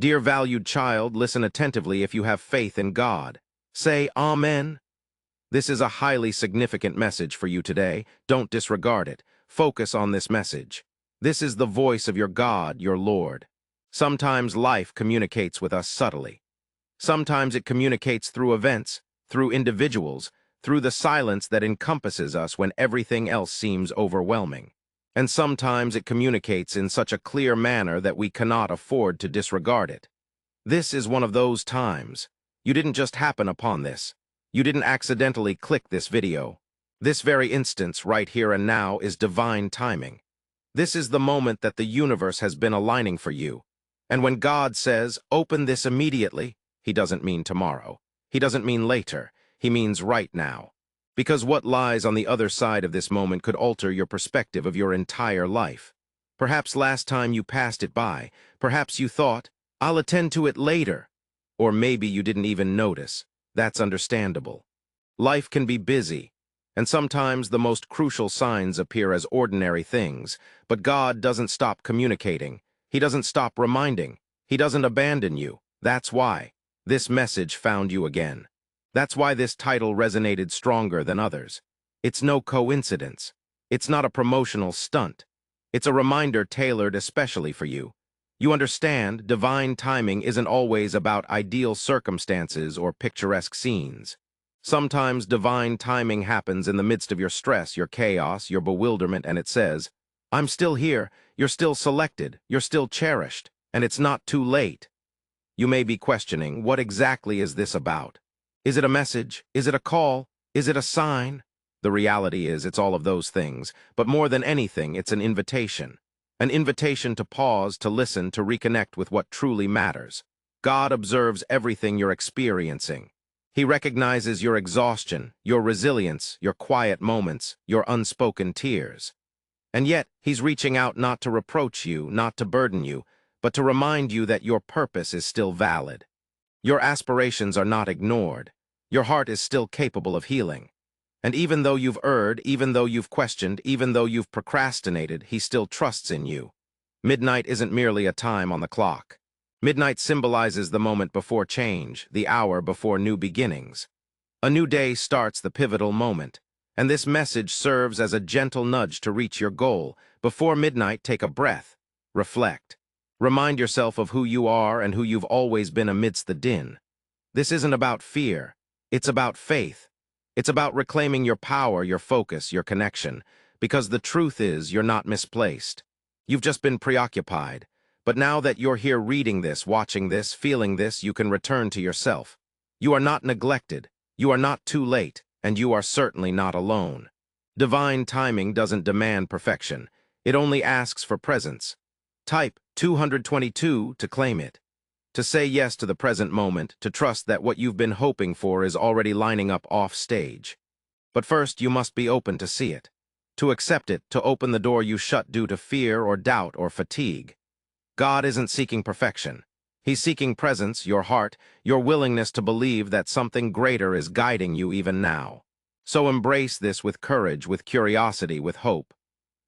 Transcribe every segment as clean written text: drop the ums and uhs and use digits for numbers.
Dear valued child, listen attentively if you have faith in God. Say Amen. This is a highly significant message for you today. Don't disregard it. Focus on this message. This is the voice of your God, your Lord. Sometimes life communicates with us subtly. Sometimes it communicates through events, through individuals, through the silence that encompasses us when everything else seems overwhelming. And sometimes it communicates in such a clear manner that we cannot afford to disregard it. This is one of those times. You didn't just happen upon this. You didn't accidentally click this video. This very instance, right here and now, is divine timing. This is the moment that the universe has been aligning for you. And when God says, open this immediately, He doesn't mean tomorrow. He doesn't mean later. He means right now. Because what lies on the other side of this moment could alter your perspective of your entire life. Perhaps last time you passed it by. Perhaps you thought, I'll attend to it later. Or maybe you didn't even notice. That's understandable. Life can be busy, and sometimes the most crucial signs appear as ordinary things. But God doesn't stop communicating. He doesn't stop reminding. He doesn't abandon you. That's why this message found you again. That's why this title resonated stronger than others. It's no coincidence. It's not a promotional stunt. It's a reminder tailored especially for you. You understand, divine timing isn't always about ideal circumstances or picturesque scenes. Sometimes divine timing happens in the midst of your stress, your chaos, your bewilderment, and it says, I'm still here, you're still selected, you're still cherished, and it's not too late. You may be questioning, what exactly is this about? Is it a message? Is it a call? Is it a sign? The reality is it's all of those things, but more than anything, it's an invitation. An invitation to pause, to listen, to reconnect with what truly matters. God observes everything you're experiencing. He recognizes your exhaustion, your resilience, your quiet moments, your unspoken tears. And yet, He's reaching out not to reproach you, not to burden you, but to remind you that your purpose is still valid. Your aspirations are not ignored. Your heart is still capable of healing. And even though you've erred, even though you've questioned, even though you've procrastinated, He still trusts in you. Midnight isn't merely a time on the clock. Midnight symbolizes the moment before change, the hour before new beginnings. A new day starts the pivotal moment, and this message serves as a gentle nudge to reach your goal. Before midnight, take a breath. Reflect. Remind yourself of who you are and who you've always been amidst the din. This isn't about fear. It's about faith. It's about reclaiming your power, your focus, your connection. Because the truth is, you're not misplaced. You've just been preoccupied. But now that you're here reading this, watching this, feeling this, you can return to yourself. You are not neglected. You are not too late. And you are certainly not alone. Divine timing doesn't demand perfection. It only asks for presence. Type 222 to claim it. To say yes to the present moment, to trust that what you've been hoping for is already lining up off stage. But first, you must be open to see it, to accept it, to open the door you shut due to fear or doubt or fatigue. God isn't seeking perfection. He's seeking presence, your heart, your willingness to believe that something greater is guiding you even now. So embrace this with courage, with curiosity, with hope.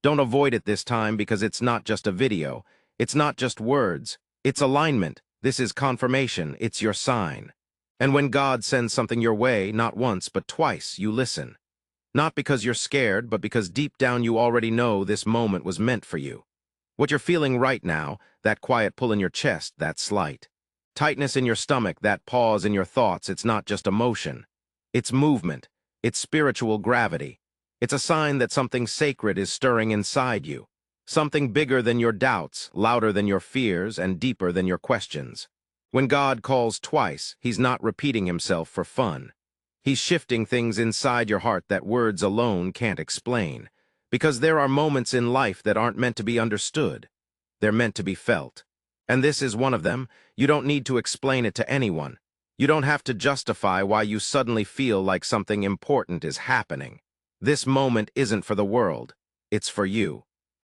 Don't avoid it this time because it's not just a video. It's not just words. It's alignment. This is confirmation. It's your sign. And when God sends something your way, not once but twice, you listen. Not because you're scared, but because deep down you already know this moment was meant for you. What you're feeling right now, that quiet pull in your chest, that slight tightness in your stomach, that pause in your thoughts, it's not just emotion. It's movement. It's spiritual gravity. It's a sign that something sacred is stirring inside you. Something bigger than your doubts, louder than your fears, and deeper than your questions. When God calls twice, He's not repeating Himself for fun. He's shifting things inside your heart that words alone can't explain. Because there are moments in life that aren't meant to be understood. They're meant to be felt. And this is one of them. You don't need to explain it to anyone. You don't have to justify why you suddenly feel like something important is happening. This moment isn't for the world. It's for you.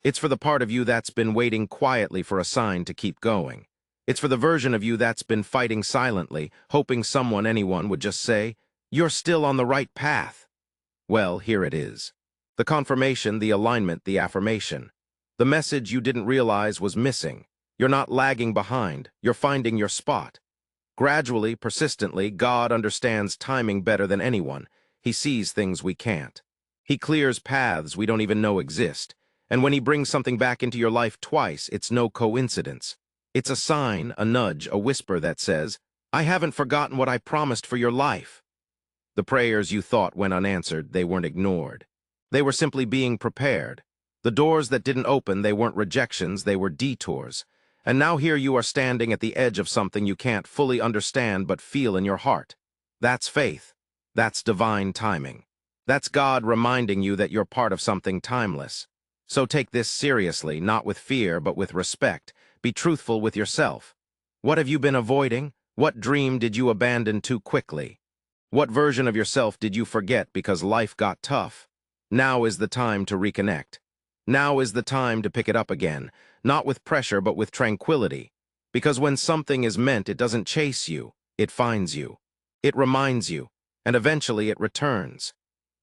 It's for the part of you that's been waiting quietly for a sign to keep going. It's for the version of you that's been fighting silently, hoping someone, anyone, would just say, "You're still on the right path." Well, here it is. The confirmation, the alignment, the affirmation. The message you didn't realize was missing. You're not lagging behind, you're finding your spot. Gradually, persistently, God understands timing better than anyone. He sees things we can't. He clears paths we don't even know exist. And when he brings something back into your life twice, it's no coincidence. It's a sign, a nudge, a whisper that says, I haven't forgotten what I promised for your life. The prayers you thought went unanswered, they weren't ignored. They were simply being prepared. The doors that didn't open, they weren't rejections, they were detours. And now here you are standing at the edge of something you can't fully understand but feel in your heart. That's faith. That's divine timing. That's God reminding you that you're part of something timeless. So take this seriously, not with fear but with respect. Be truthful with yourself. What have you been avoiding? What dream did you abandon too quickly? What version of yourself did you forget because life got tough? Now is the time to reconnect. Now is the time to pick it up again, not with pressure but with tranquility. Because when something is meant, it doesn't chase you, it finds you. It reminds you, and eventually it returns.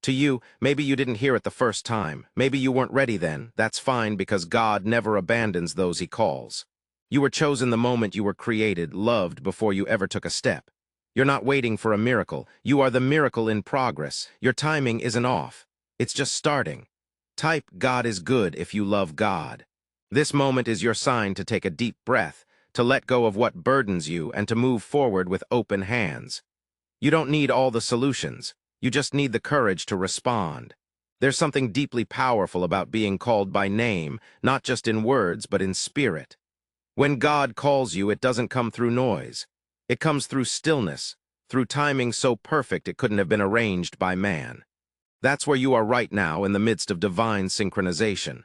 To you, maybe you didn't hear it the first time, maybe you weren't ready then, that's fine because God never abandons those he calls. You were chosen the moment you were created, loved before you ever took a step. You're not waiting for a miracle, you are the miracle in progress. Your timing isn't off, it's just starting. Type God is good if you love God. This moment is your sign to take a deep breath, to let go of what burdens you and to move forward with open hands. You don't need all the solutions, you just need the courage to respond. There's something deeply powerful about being called by name, not just in words but in spirit. When God calls you, it doesn't come through noise. It comes through stillness, through timing so perfect it couldn't have been arranged by man. That's where you are right now in the midst of divine synchronization.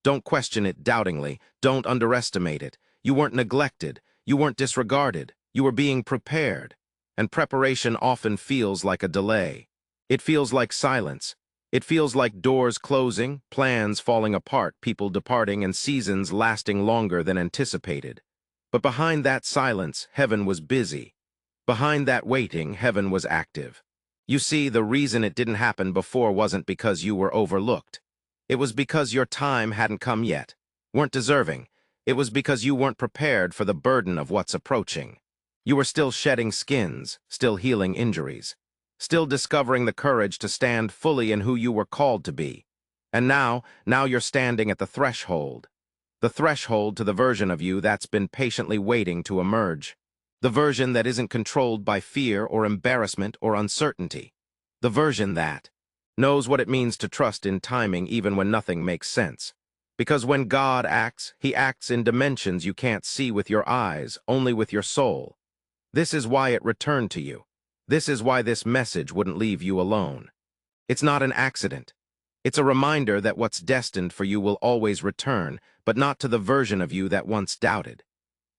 Don't question it doubtingly. Don't underestimate it. You weren't neglected. You weren't disregarded. You were being prepared. And preparation often feels like a delay. It feels like silence. It feels like doors closing, plans falling apart, people departing, and seasons lasting longer than anticipated. But behind that silence, heaven was busy. Behind that waiting, heaven was active. You see, the reason it didn't happen before wasn't because you were overlooked. It was because your time hadn't come yet, weren't deserving. It was because you weren't prepared for the burden of what's approaching. You were still shedding skins, still healing injuries, still discovering the courage to stand fully in who you were called to be. And now you're standing at the threshold to the version of you that's been patiently waiting to emerge. The version that isn't controlled by fear or embarrassment or uncertainty. The version that knows what it means to trust in timing even when nothing makes sense. Because when God acts, he acts in dimensions you can't see with your eyes, only with your soul. This is why it returned to you. This is why this message wouldn't leave you alone. It's not an accident. It's a reminder that what's destined for you will always return, but not to the version of you that once doubted.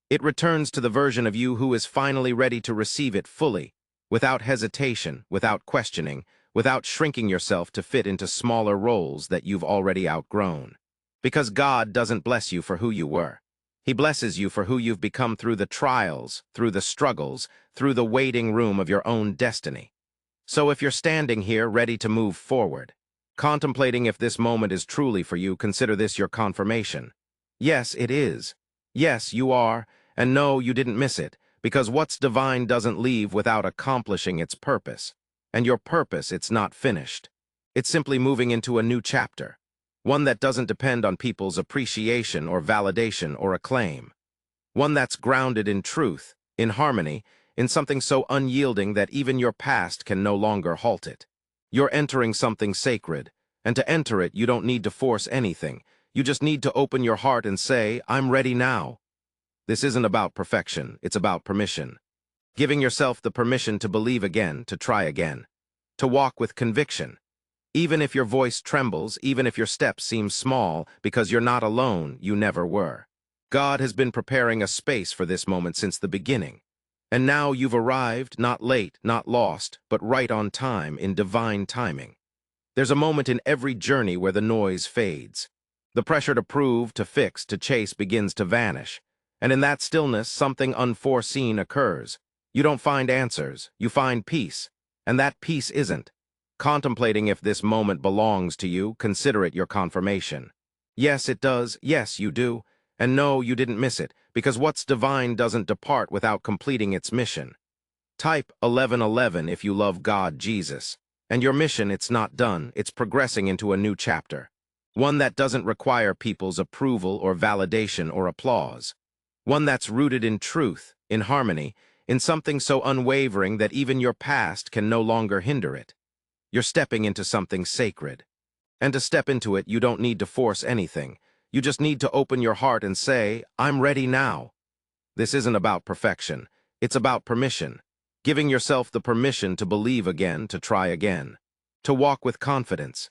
It returns to the version of you who is finally ready to receive it fully, without hesitation, without questioning, without shrinking yourself to fit into smaller roles that you've already outgrown. Because God doesn't bless you for who you were. He blesses you for who you've become through the trials, through the struggles, through the waiting room of your own destiny. So if you're standing here ready to move forward, contemplating if this moment is truly for you, consider this your confirmation. Yes, it is. Yes, you are, and no, you didn't miss it, because what's divine doesn't leave without accomplishing its purpose. And your purpose, it's not finished. It's simply moving into a new chapter, one that doesn't depend on people's appreciation or validation or acclaim. One that's grounded in truth, in harmony, in something so unyielding that even your past can no longer halt it. You're entering something sacred, and to enter it, you don't need to force anything. You just need to open your heart and say, I'm ready now. This isn't about perfection, it's about permission. Giving yourself the permission to believe again, to try again, to walk with conviction. Even if your voice trembles, even if your steps seem small, because you're not alone, you never were. God has been preparing a space for this moment since the beginning. And now you've arrived, not late, not lost, but right on time, in divine timing. There's a moment in every journey where the noise fades. The pressure to prove, to fix, to chase begins to vanish. And in that stillness, something unforeseen occurs. You don't find answers, you find peace. And that peace isn't contemplating if this moment belongs to you, consider it your confirmation. Yes, it does. Yes, you do. And no, you didn't miss it, because what's divine doesn't depart without completing its mission. Type 1111 if you love God, Jesus. And your mission, it's not done, it's progressing into a new chapter. One that doesn't require people's approval or validation or applause. One that's rooted in truth, in harmony, in something so unwavering that even your past can no longer hinder it. You're stepping into something sacred. And to step into it, you don't need to force anything. You just need to open your heart and say, I'm ready now. This isn't about perfection. It's about permission. Giving yourself the permission to believe again, to try again. To walk with confidence.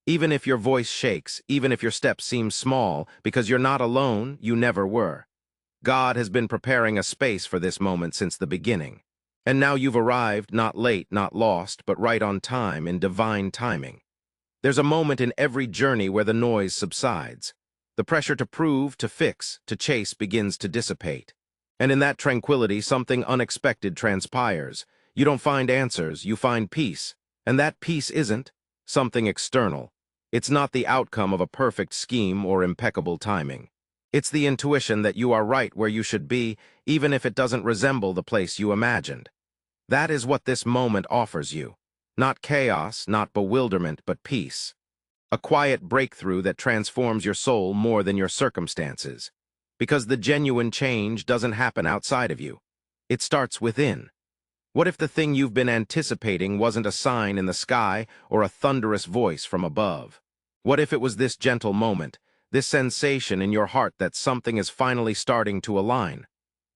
Even if your voice shakes, even if your steps seem small, because you're not alone, you never were. God has been preparing a space for this moment since the beginning. And now you've arrived, not late, not lost, but right on time, in divine timing. There's a moment in every journey where the noise subsides. The pressure to prove, to fix, to chase begins to dissipate. And in that tranquility, something unexpected transpires. You don't find answers, you find peace. And that peace isn't something external. It's not the outcome of a perfect scheme or impeccable timing. It's the intuition that you are right where you should be, even if it doesn't resemble the place you imagined. That is what this moment offers you. Not chaos, not bewilderment, but peace. A quiet breakthrough that transforms your soul more than your circumstances. Because the genuine change doesn't happen outside of you. It starts within. What if the thing you've been anticipating wasn't a sign in the sky or a thunderous voice from above? What if it was this gentle moment, this sensation in your heart that something is finally starting to align?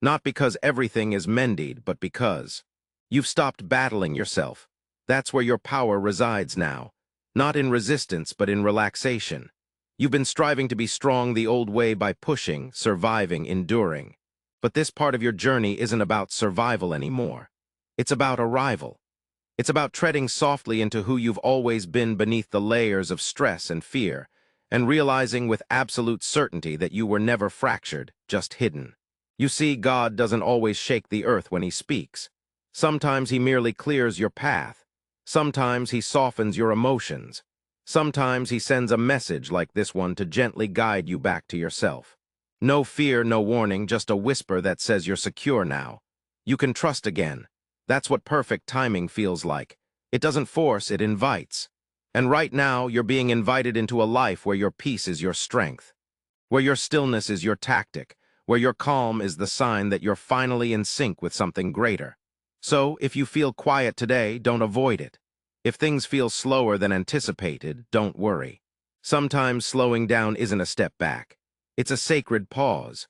Not because everything is mended, but because you've stopped battling yourself. That's where your power resides now. Not in resistance, but in relaxation. You've been striving to be strong the old way by pushing, surviving, enduring. But this part of your journey isn't about survival anymore. It's about arrival. It's about treading softly into who you've always been beneath the layers of stress and fear, and realizing with absolute certainty that you were never fractured, just hidden. You see, God doesn't always shake the earth when He speaks. Sometimes He merely clears your path. Sometimes He softens your emotions. Sometimes He sends a message like this one to gently guide you back to yourself. No fear, no warning, just a whisper that says you're secure now. You can trust again. That's what perfect timing feels like. It doesn't force, it invites. And right now, you're being invited into a life where your peace is your strength, where your stillness is your tactic, where your calm is the sign that you're finally in sync with something greater. So, if you feel quiet today, don't avoid it. If things feel slower than anticipated, don't worry. Sometimes slowing down isn't a step back. It's a sacred pause.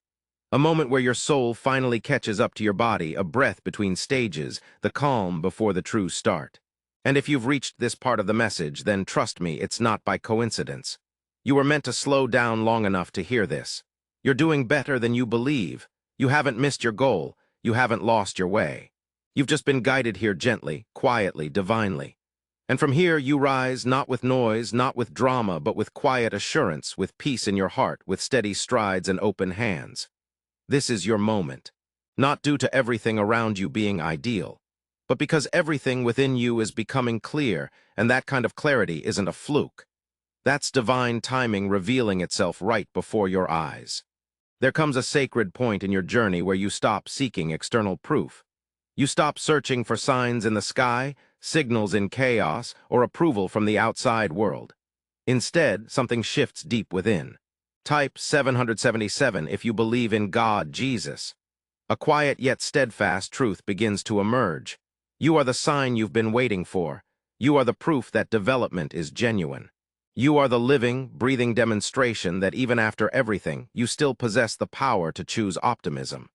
A moment where your soul finally catches up to your body, a breath between stages, the calm before the true start. And if you've reached this part of the message, then trust me, it's not by coincidence. You were meant to slow down long enough to hear this. You're doing better than you believe. You haven't missed your goal. You haven't lost your way. You've just been guided here gently, quietly, divinely. And from here you rise, not with noise, not with drama, but with quiet assurance, with peace in your heart, with steady strides and open hands. This is your moment, not due to everything around you being ideal, but because everything within you is becoming clear, and that kind of clarity isn't a fluke. That's divine timing revealing itself right before your eyes. There comes a sacred point in your journey where you stop seeking external proof. You stop searching for signs in the sky, signals in chaos, or approval from the outside world. Instead, something shifts deep within. Type 777 if you believe in God, Jesus. A quiet yet steadfast truth begins to emerge. You are the sign you've been waiting for. You are the proof that development is genuine. You are the living, breathing demonstration that even after everything, you still possess the power to choose optimism.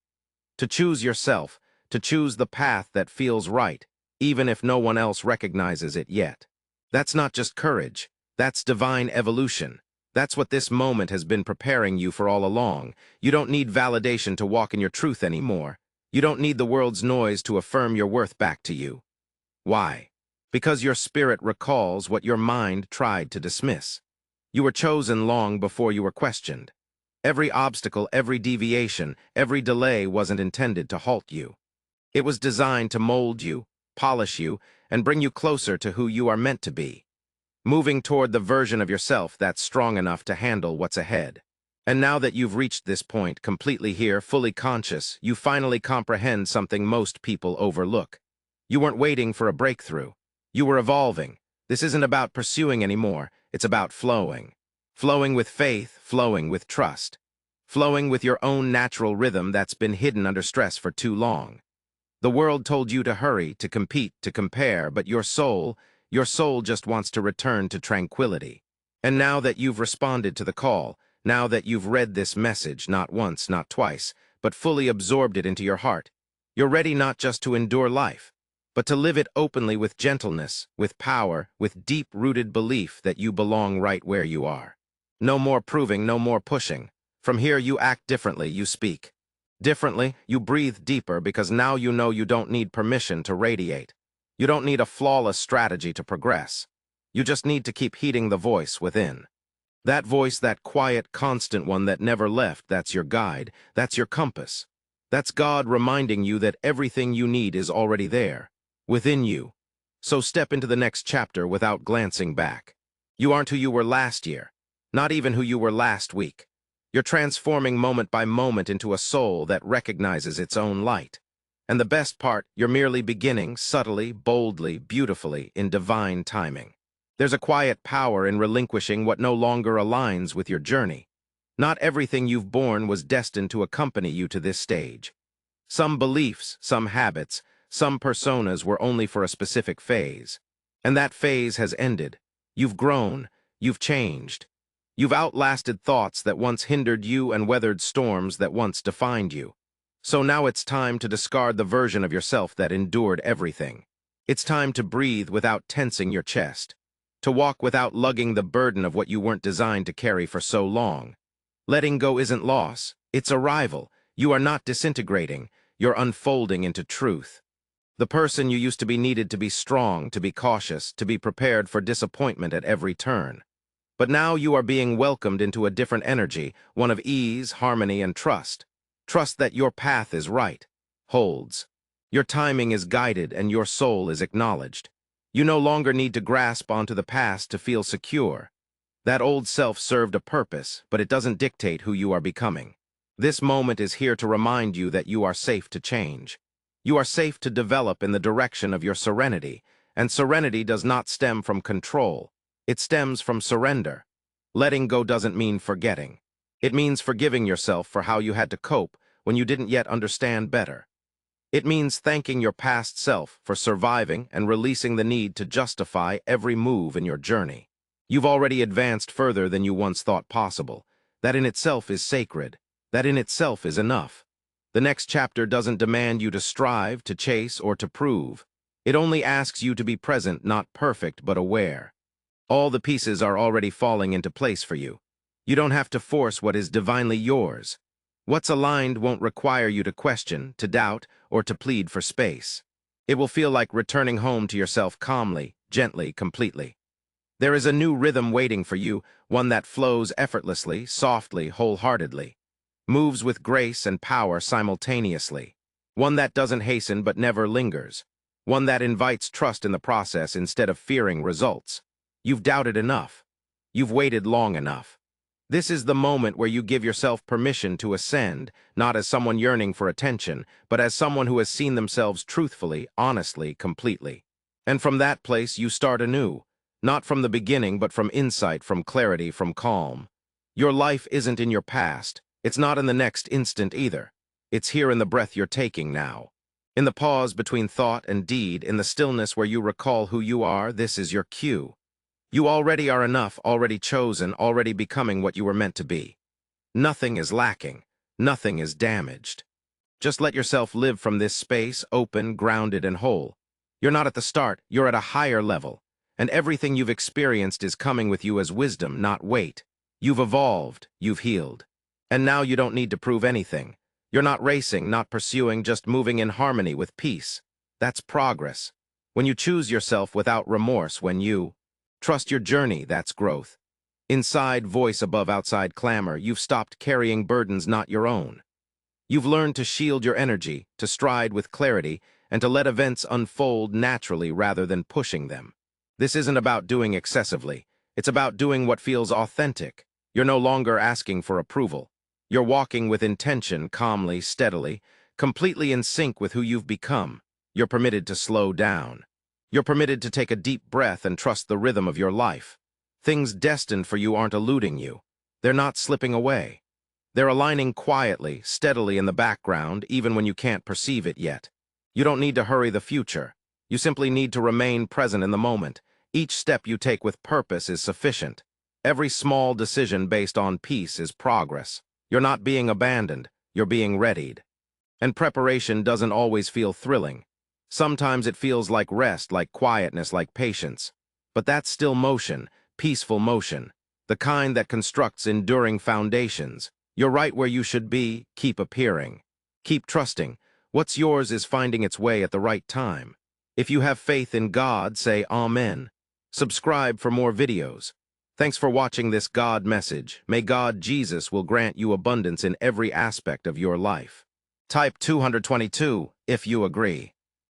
To choose yourself, to choose the path that feels right, even if no one else recognizes it yet. That's not just courage. That's divine evolution. That's what this moment has been preparing you for all along. You don't need validation to walk in your truth anymore. You don't need the world's noise to affirm your worth back to you. Why? Because your spirit recalls what your mind tried to dismiss. You were chosen long before you were questioned. Every obstacle, every deviation, every delay wasn't intended to halt you. It was designed to mold you, polish you, and bring you closer to who you are meant to be. Moving toward the version of yourself that's strong enough to handle what's ahead. And now that you've reached this point, completely here, fully conscious, you finally comprehend something most people overlook. You weren't waiting for a breakthrough. You were evolving. This isn't about pursuing anymore. It's about flowing. Flowing with faith, flowing with trust. Flowing with your own natural rhythm that's been hidden under stress for too long. The world told you to hurry, to compete, to compare, but your soul just wants to return to tranquility. And now that you've responded to the call, now that you've read this message not once, not twice, but fully absorbed it into your heart, you're ready not just to endure life, but to live it openly with gentleness, with power, with deep-rooted belief that you belong right where you are. No more proving, no more pushing. From here you act differently, you speak. Differently, you breathe deeper because now you know you don't need permission to radiate. You don't need a flawless strategy to progress. You just need to keep heeding the voice within. That voice, that quiet, constant one that never left, that's your guide, that's your compass. That's God reminding you that everything you need is already there, within you. So step into the next chapter without glancing back. You aren't who you were last year, not even who you were last week. You're transforming moment by moment into a soul that recognizes its own light. And the best part, you're merely beginning, subtly, boldly, beautifully, in divine timing. There's a quiet power in relinquishing what no longer aligns with your journey. Not everything you've borne was destined to accompany you to this stage. Some beliefs, some habits, some personas were only for a specific phase. And that phase has ended. You've grown, you've changed. You've outlasted thoughts that once hindered you and weathered storms that once defined you. So now it's time to discard the version of yourself that endured everything. It's time to breathe without tensing your chest. To walk without lugging the burden of what you weren't designed to carry for so long. Letting go isn't loss, it's arrival. You are not disintegrating, you're unfolding into truth. The person you used to be needed to be strong, to be cautious, to be prepared for disappointment at every turn. But now you are being welcomed into a different energy, one of ease, harmony, and trust. Trust that your path is right, holds. Your timing is guided and your soul is acknowledged. You no longer need to grasp onto the past to feel secure. That old self served a purpose, but it doesn't dictate who you are becoming. This moment is here to remind you that you are safe to change. You are safe to develop in the direction of your serenity, and serenity does not stem from control. It stems from surrender. Letting go doesn't mean forgetting. It means forgiving yourself for how you had to cope when you didn't yet understand better. It means thanking your past self for surviving and releasing the need to justify every move in your journey. You've already advanced further than you once thought possible. That in itself is sacred. That in itself is enough. The next chapter doesn't demand you to strive, to chase, or to prove. It only asks you to be present, not perfect, but aware. All the pieces are already falling into place for you. You don't have to force what is divinely yours. What's aligned won't require you to question, to doubt, or to plead for space. It will feel like returning home to yourself calmly, gently, completely. There is a new rhythm waiting for you, one that flows effortlessly, softly, wholeheartedly. Moves with grace and power simultaneously. One that doesn't hasten but never lingers. One that invites trust in the process instead of fearing results. You've doubted enough. You've waited long enough. This is the moment where you give yourself permission to ascend, not as someone yearning for attention, but as someone who has seen themselves truthfully, honestly, completely. And from that place you start anew, not from the beginning but from insight, from clarity, from calm. Your life isn't in your past. It's not in the next instant either. It's here in the breath you're taking now. In the pause between thought and deed, in the stillness where you recall who you are, this is your cue. You already are enough, already chosen, already becoming what you were meant to be. Nothing is lacking. Nothing is damaged. Just let yourself live from this space, open, grounded, and whole. You're not at the start, you're at a higher level. And everything you've experienced is coming with you as wisdom, not weight. You've evolved, you've healed. And now you don't need to prove anything. You're not racing, not pursuing, just moving in harmony with peace. That's progress. When you choose yourself without remorse, when you trust your journey, that's growth. Inside voice above outside clamor, you've stopped carrying burdens not your own. You've learned to shield your energy, to stride with clarity, and to let events unfold naturally rather than pushing them. This isn't about doing excessively. It's about doing what feels authentic. You're no longer asking for approval. You're walking with intention, calmly, steadily, completely in sync with who you've become. You're permitted to slow down. You're permitted to take a deep breath and trust the rhythm of your life. Things destined for you aren't eluding you. They're not slipping away. They're aligning quietly, steadily in the background, even when you can't perceive it yet. You don't need to hurry the future. You simply need to remain present in the moment. Each step you take with purpose is sufficient. Every small decision based on peace is progress. You're not being abandoned, you're being readied. And preparation doesn't always feel thrilling. Sometimes it feels like rest, like quietness, like patience. But that's still motion, peaceful motion, the kind that constructs enduring foundations. You're right where you should be. Keep appearing. Keep trusting. What's yours is finding its way at the right time. If you have faith in God, say Amen. Subscribe for more videos. Thanks for watching this God message. May God Jesus will grant you abundance in every aspect of your life. Type 222 if you agree.